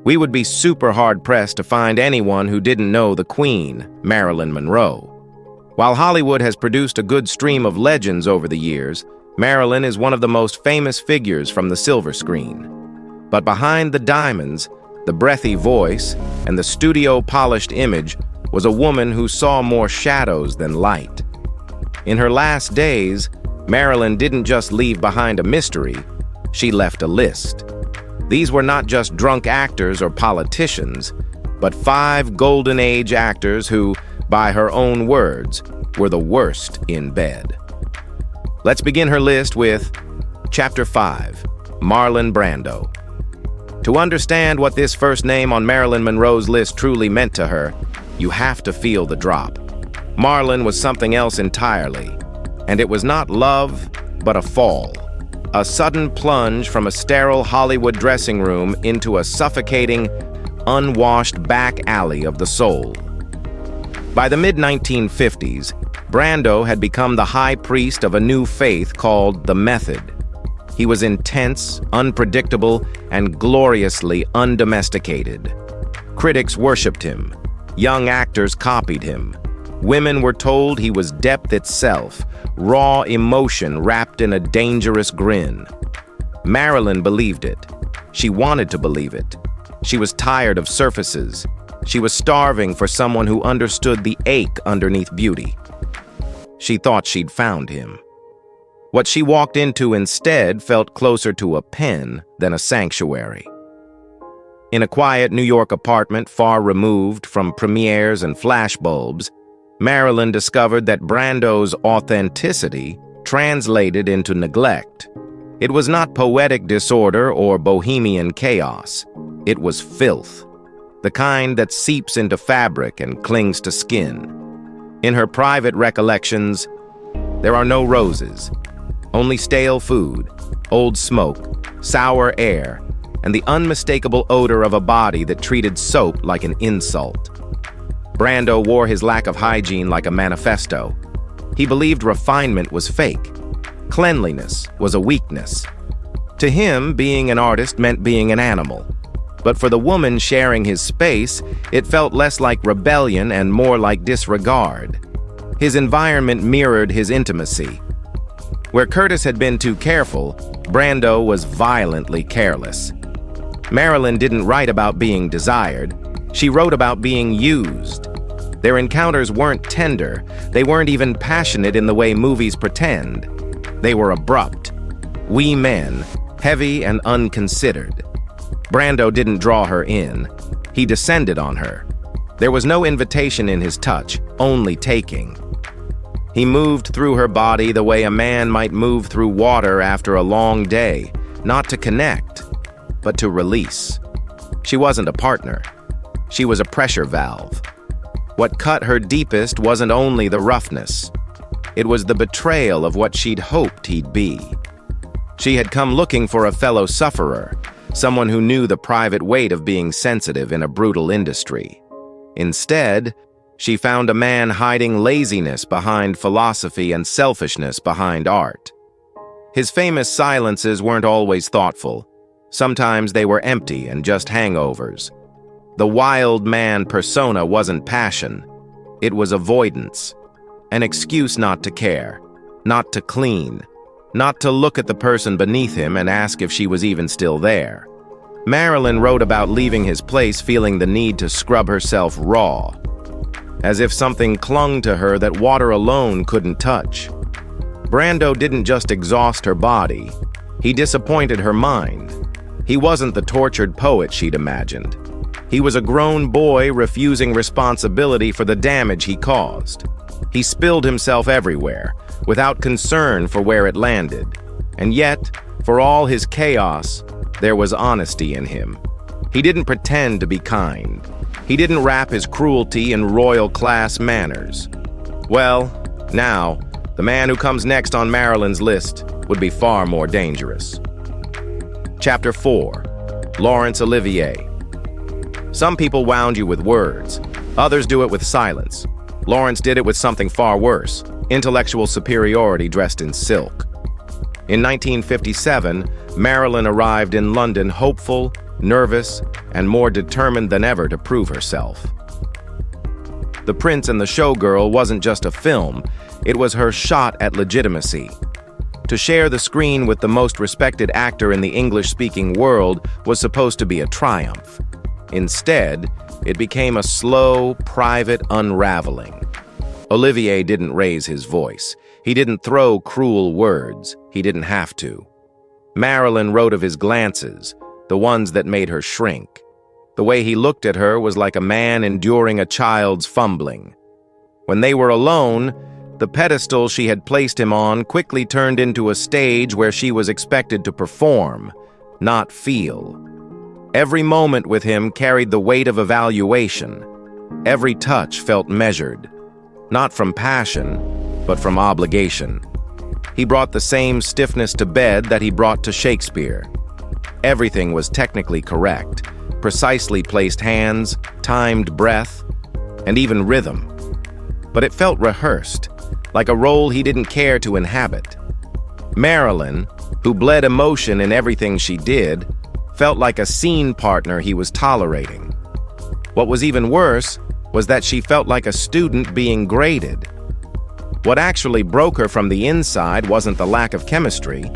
we would be super hard-pressed to find anyone who didn't know the Queen, Marilyn Monroe. While Hollywood has produced a good stream of legends over the years, Marilyn is one of the most famous figures from the silver screen. But behind the diamonds, the breathy voice, and the studio-polished image was a woman who saw more shadows than light. In her last days, Marilyn didn't just leave behind a mystery, she left a list. These were not just drunk actors or politicians, but 5 Golden Age actors who, by her own words, were the worst in bed. Let's begin her list with Chapter 5, Marlon Brando. To understand what this first name on Marilyn Monroe's list truly meant to her, you have to feel the drop. Marlon was something else entirely, and it was not love, but a fall. A sudden plunge from a sterile Hollywood dressing room into a suffocating, unwashed back alley of the soul. By the mid-1950s, Brando had become the high priest of a new faith called the Method. He was intense, unpredictable, and gloriously undomesticated. Critics worshipped him. Young actors copied him. Women were told he was depth itself, raw emotion wrapped in a dangerous grin. Marilyn believed it. She wanted to believe it. She was tired of surfaces. She was starving for someone who understood the ache underneath beauty. She thought she'd found him. What she walked into instead felt closer to a pen than a sanctuary. In a quiet New York apartment far removed from premieres and flashbulbs, Marilyn discovered that Brando's authenticity translated into neglect. It was not poetic disorder or bohemian chaos. It was filth, the kind that seeps into fabric and clings to skin. In her private recollections, there are no roses, only stale food, old smoke, sour air, and the unmistakable odor of a body that treated soap like an insult. Brando wore his lack of hygiene like a manifesto. He believed refinement was fake. Cleanliness was a weakness. To him, being an artist meant being an animal. But for the woman sharing his space, it felt less like rebellion and more like disregard. His environment mirrored his intimacy. Where Curtis had been too careful, Brando was violently careless. Marilyn didn't write about being desired. She wrote about being used. Their encounters weren't tender. They weren't even passionate in the way movies pretend. They were abrupt. We men, heavy and unconsidered. Brando didn't draw her in. He descended on her. There was no invitation in his touch, only taking. He moved through her body the way a man might move through water after a long day, not to connect, but to release. She wasn't a partner. She was a pressure valve. What cut her deepest wasn't only the roughness. It was the betrayal of what she'd hoped he'd be. She had come looking for a fellow sufferer, someone who knew the private weight of being sensitive in a brutal industry. Instead, she found a man hiding laziness behind philosophy and selfishness behind art. His famous silences weren't always thoughtful. Sometimes they were empty and just hangovers. The wild man persona wasn't passion. It was avoidance. An excuse not to care, not to clean, not to look at the person beneath him and ask if she was even still there. Marilyn wrote about leaving his place feeling the need to scrub herself raw, as if something clung to her that water alone couldn't touch. Brando didn't just exhaust her body, he disappointed her mind. He wasn't the tortured poet she'd imagined. He was a grown boy refusing responsibility for the damage he caused. He spilled himself everywhere, without concern for where it landed. And yet, for all his chaos, there was honesty in him. He didn't pretend to be kind. He didn't wrap his cruelty in royal-class manners. Well, now, the man who comes next on Marilyn's list would be far more dangerous. Chapter 4. Laurence Olivier. Some people wound you with words. Others do it with silence. Laurence did it with something far worse, intellectual superiority dressed in silk. In 1957, Marilyn arrived in London hopeful, nervous, and more determined than ever to prove herself. The Prince and the Showgirl wasn't just a film, it was her shot at legitimacy. To share the screen with the most respected actor in the English-speaking world was supposed to be a triumph. Instead, it became a slow, private unraveling. Olivier didn't raise his voice. He didn't throw cruel words. He didn't have to. Marilyn wrote of his glances, the ones that made her shrink. The way he looked at her was like a man enduring a child's fumbling. When they were alone, the pedestal she had placed him on quickly turned into a stage where she was expected to perform, not feel. Every moment with him carried the weight of evaluation. Every touch felt measured, not from passion, but from obligation. He brought the same stiffness to bed that he brought to Shakespeare. Everything was technically correct, precisely placed hands, timed breath, and even rhythm. But it felt rehearsed, like a role he didn't care to inhabit. Marilyn, who bled emotion in everything she did, felt like a scene partner he was tolerating. What was even worse was that she felt like a student being graded. What actually broke her from the inside wasn't the lack of chemistry.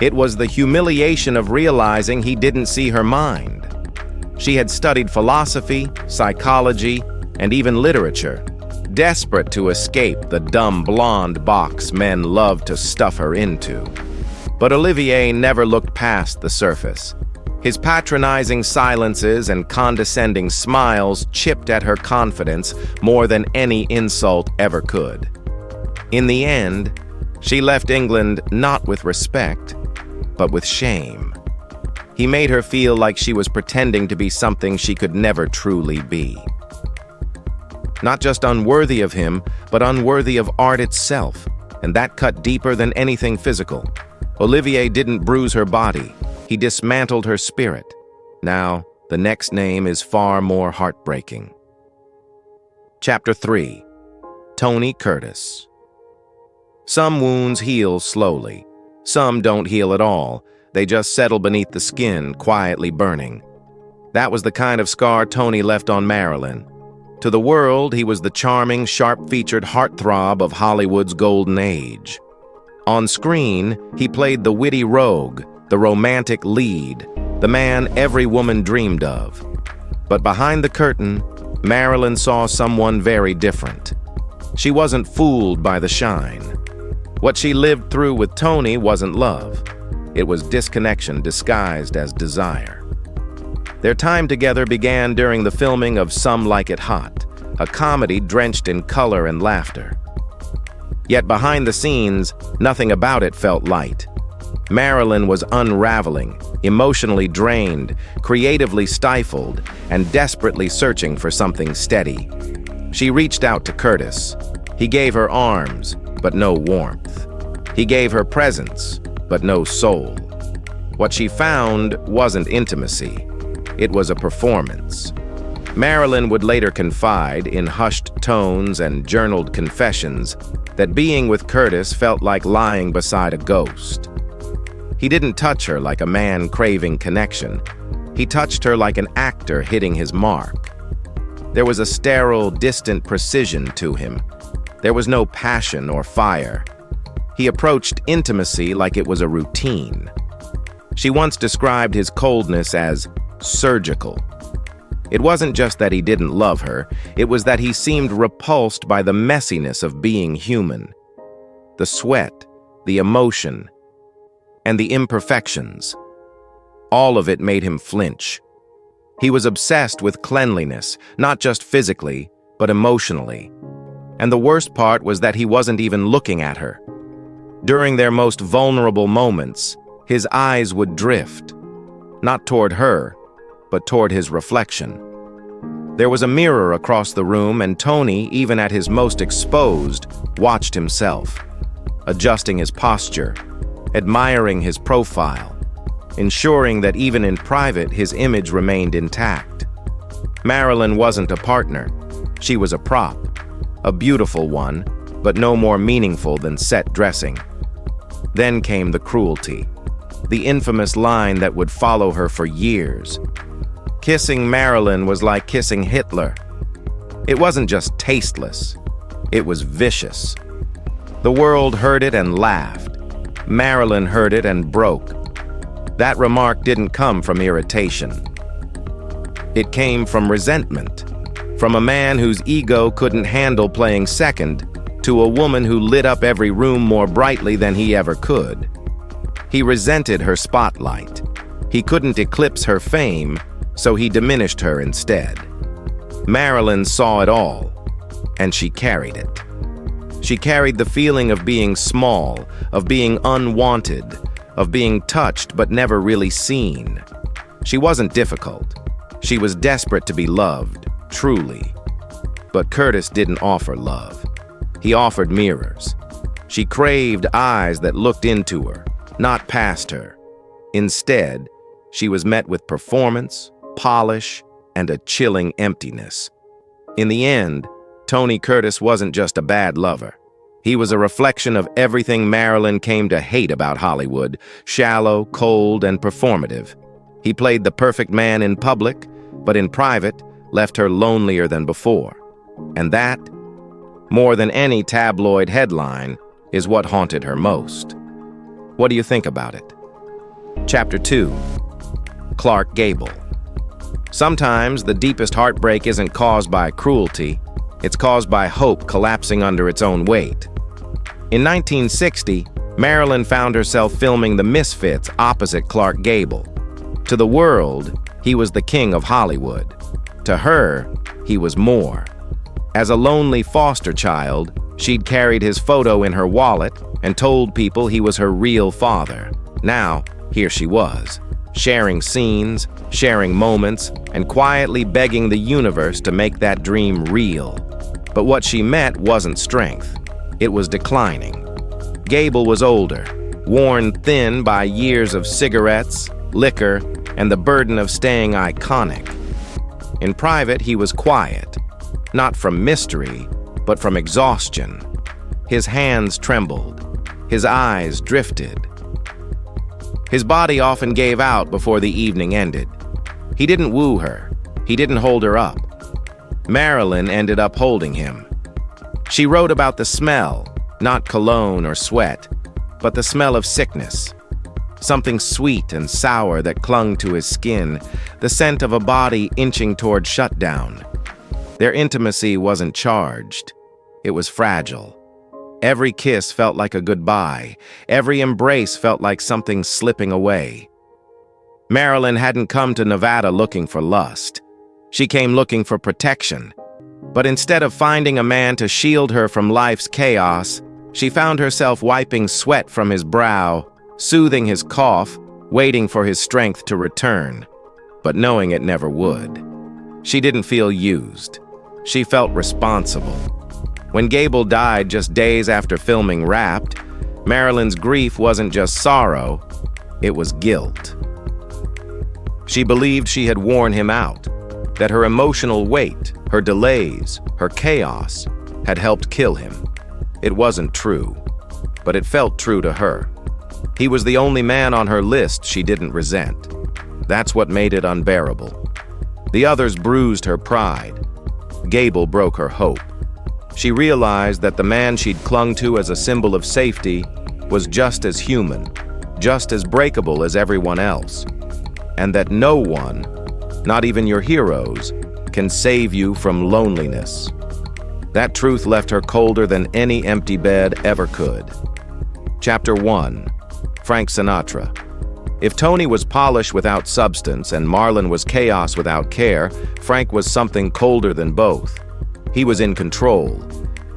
It was the humiliation of realizing he didn't see her mind. She had studied philosophy, psychology, and even literature, desperate to escape the dumb blonde box men loved to stuff her into. But Olivier never looked past the surface. His patronizing silences and condescending smiles chipped at her confidence more than any insult ever could. In the end, she left England not with respect, but with shame. He made her feel like she was pretending to be something she could never truly be. Not just unworthy of him, but unworthy of art itself, and that cut deeper than anything physical. Olivier didn't bruise her body. He dismantled her spirit. Now, the next name is far more heartbreaking. Chapter 3. Tony Curtis. Some wounds heal slowly. Some don't heal at all. They just settle beneath the skin, quietly burning. That was the kind of scar Tony left on Marilyn. To the world, he was the charming, sharp-featured heartthrob of Hollywood's golden age. On screen, he played the witty rogue, the romantic lead, the man every woman dreamed of. But behind the curtain, Marilyn saw someone very different. She wasn't fooled by the shine. What she lived through with Tony wasn't love. It was disconnection disguised as desire. Their time together began during the filming of Some Like It Hot, a comedy drenched in color and laughter. Yet behind the scenes, nothing about it felt light. Marilyn was unraveling, emotionally drained, creatively stifled, and desperately searching for something steady. She reached out to Curtis. He gave her arms, but no warmth. He gave her presence, but no soul. What she found wasn't intimacy. It was a performance. Marilyn would later confide, in hushed tones and journaled confessions, that being with Curtis felt like lying beside a ghost. He didn't touch her like a man craving connection. He touched her like an actor hitting his mark. There was a sterile, distant precision to him. There was no passion or fire. He approached intimacy like it was a routine. She once described his coldness as surgical. It wasn't just that he didn't love her, it was that he seemed repulsed by the messiness of being human. The sweat, the emotion, and the imperfections. All of it made him flinch. He was obsessed with cleanliness, not just physically, but emotionally. And the worst part was that he wasn't even looking at her. During their most vulnerable moments, his eyes would drift, not toward her, but toward his reflection. There was a mirror across the room, and Tony, even at his most exposed, watched himself, adjusting his posture, admiring his profile, ensuring that even in private his image remained intact. Marilyn wasn't a partner. She was a prop, a beautiful one, but no more meaningful than set dressing. Then came the cruelty. the infamous line that would follow her for years. Kissing Marilyn was like kissing Hitler. It wasn't just tasteless, it was vicious. The world heard it and laughed. Marilyn heard it and broke. That remark didn't come from irritation. It came from resentment, from a man whose ego couldn't handle playing second to a woman who lit up every room more brightly than he ever could. He resented her spotlight. He couldn't eclipse her fame, so he diminished her instead. Marilyn saw it all, and she carried it. She carried the feeling of being small, of being unwanted, of being touched but never really seen. She wasn't difficult. She was desperate to be loved, truly. But Curtis didn't offer love. He offered mirrors. She craved eyes that looked into her, not past her. Instead, she was met with performance, polish, and a chilling emptiness. In the end, Tony Curtis wasn't just a bad lover. He was a reflection of everything Marilyn came to hate about Hollywood: shallow, cold, and performative. He played the perfect man in public, but in private, left her lonelier than before. And that, more than any tabloid headline, is what haunted her most. What do you think about it? Chapter 2. Clark Gable. Sometimes the deepest heartbreak isn't caused by cruelty, it's caused by hope collapsing under its own weight. In 1960, Marilyn found herself filming The Misfits opposite Clark Gable. To the world, he was the king of Hollywood. To her, he was more. As a lonely foster child, she'd carried his photo in her wallet and told people he was her real father. Now, here she was, sharing scenes, sharing moments, and quietly begging the universe to make that dream real. But what she met wasn't strength. It was declining. Gable was older, worn thin by years of cigarettes, liquor, and the burden of staying iconic. In private, he was quiet, not from mystery, but from exhaustion. His hands trembled, his eyes drifted. His body often gave out before the evening ended. He didn't woo her, he didn't hold her up. Marilyn ended up holding him. She wrote about the smell, not cologne or sweat, but the smell of sickness. Something sweet and sour that clung to his skin, the scent of a body inching toward shutdown. Their intimacy wasn't charged. It was fragile. Every kiss felt like a goodbye. Every embrace felt like something slipping away. Marilyn hadn't come to Nevada looking for lust. She came looking for protection. But instead of finding a man to shield her from life's chaos, she found herself wiping sweat from his brow, soothing his cough, waiting for his strength to return, but knowing it never would. She didn't feel used. She felt responsible. When Gable died just days after filming Wrapped, Marilyn's grief wasn't just sorrow, it was guilt. She believed she had worn him out, that her emotional weight, her delays, her chaos had helped kill him. It wasn't true, but it felt true to her. He was the only man on her list she didn't resent. That's what made it unbearable. The others bruised her pride. Gable broke her hope. She realized that the man she'd clung to as a symbol of safety was just as human, just as breakable as everyone else, and that no one, not even your heroes, can save you from loneliness. That truth left her colder than any empty bed ever could. Chapter 1. Frank Sinatra. If Tony was polish without substance and Marlon was chaos without care, Frank was something colder than both. He was in control.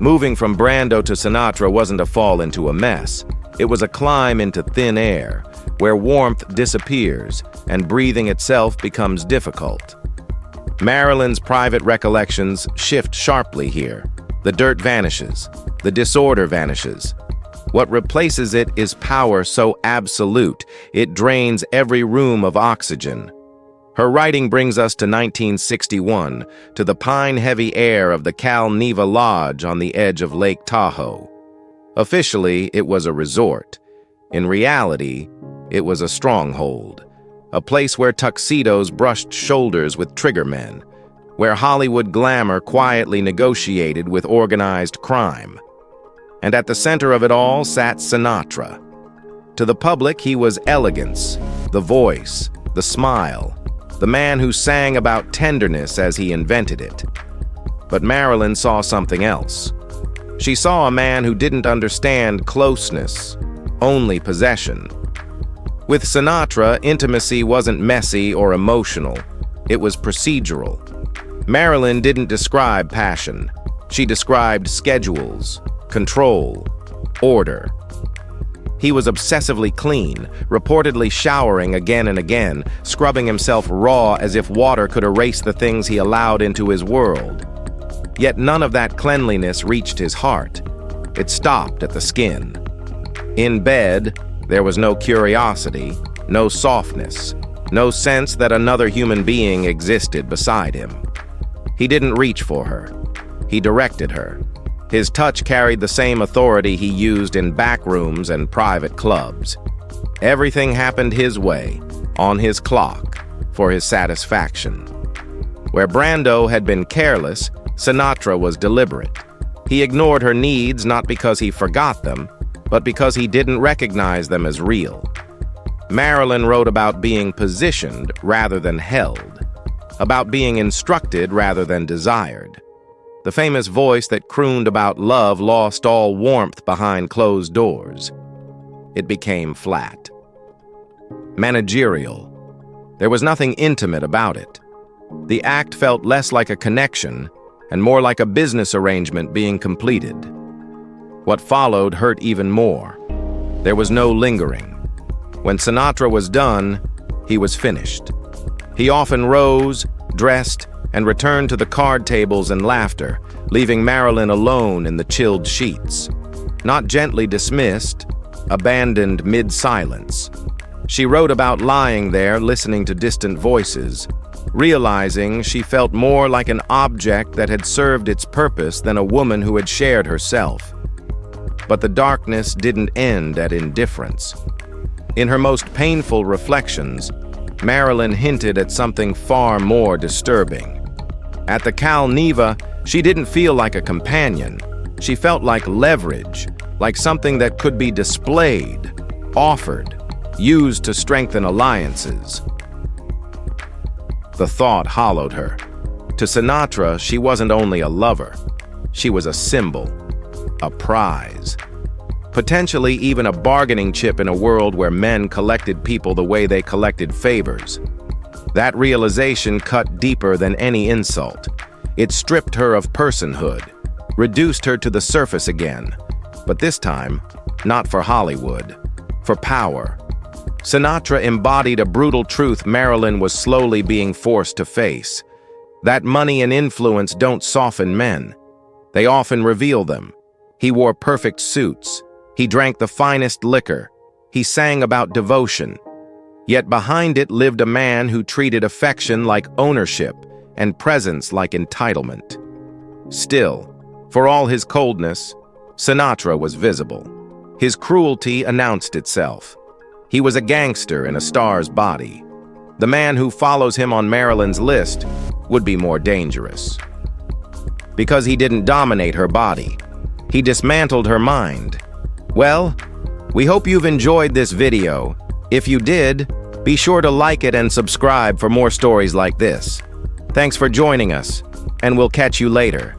Moving from Brando to Sinatra wasn't a fall into a mess. It was a climb into thin air, where warmth disappears and breathing itself becomes difficult. Marilyn's private recollections shift sharply here. The dirt vanishes. The disorder vanishes. What replaces it is power so absolute, it drains every room of oxygen. Her writing brings us to 1961, to the pine-heavy air of the Cal Neva Lodge on the edge of Lake Tahoe. Officially, it was a resort. In reality, It was a stronghold, a place where tuxedos brushed shoulders with triggermen, where Hollywood glamour quietly negotiated with organized crime. And at the center of it all sat Sinatra. To the public, he was elegance, the voice, the smile, the man who sang about tenderness as he invented it. But Marilyn saw something else. She saw a man who didn't understand closeness, only possession. With Sinatra, intimacy wasn't messy or emotional. It was procedural. Marilyn didn't describe passion. She described schedules, control, order. He was obsessively clean, reportedly showering again and again, scrubbing himself raw as if water could erase the things he allowed into his world. Yet none of that cleanliness reached his heart. It stopped at the skin. In bed, there was no curiosity, no softness, no sense that another human being existed beside him. He didn't reach for her. He directed her. His touch carried the same authority he used in back rooms and private clubs. Everything happened his way, on his clock, for his satisfaction. Where Brando had been careless, Sinatra was deliberate. He ignored her needs not because he forgot them, but because he didn't recognize them as real. Marilyn wrote about being positioned rather than held, about being instructed rather than desired. The famous voice that crooned about love lost all warmth behind closed doors. It became flat. Managerial. There was nothing intimate about it. The act felt less like a connection and more like a business arrangement being completed. What followed hurt even more. There was no lingering. When Sinatra was done, he was finished. He often rose, dressed, and returned to the card tables and laughter, leaving Marilyn alone in the chilled sheets. Not gently dismissed, abandoned mid-silence. She wrote about lying there, listening to distant voices, realizing she felt more like an object that had served its purpose than a woman who had shared herself. But the darkness didn't end at indifference. In her most painful reflections, Marilyn hinted at something far more disturbing. At the Cal Neva, she didn't feel like a companion. She felt like leverage, like something that could be displayed, offered, used to strengthen alliances. The thought hollowed her. To Sinatra, she wasn't only a lover. She was a symbol, a prize. Potentially even a bargaining chip in a world where men collected people the way they collected favors. That realization cut deeper than any insult. It stripped her of personhood, reduced her to the surface again. But this time, not for Hollywood, for power. Sinatra embodied a brutal truth Marilyn was slowly being forced to face. That money and influence don't soften men. They often reveal them. He wore perfect suits. He drank the finest liquor. He sang about devotion. Yet behind it lived a man who treated affection like ownership and presence like entitlement. Still, for all his coldness, Sinatra was visible. His cruelty announced itself. He was a gangster in a star's body. The man who follows him on Marilyn's list would be more dangerous. Because he didn't dominate her body. He dismantled her mind. Well, we hope you've enjoyed this video. If you did, be sure to like it and subscribe for more stories like this. Thanks for joining us, and we'll catch you later.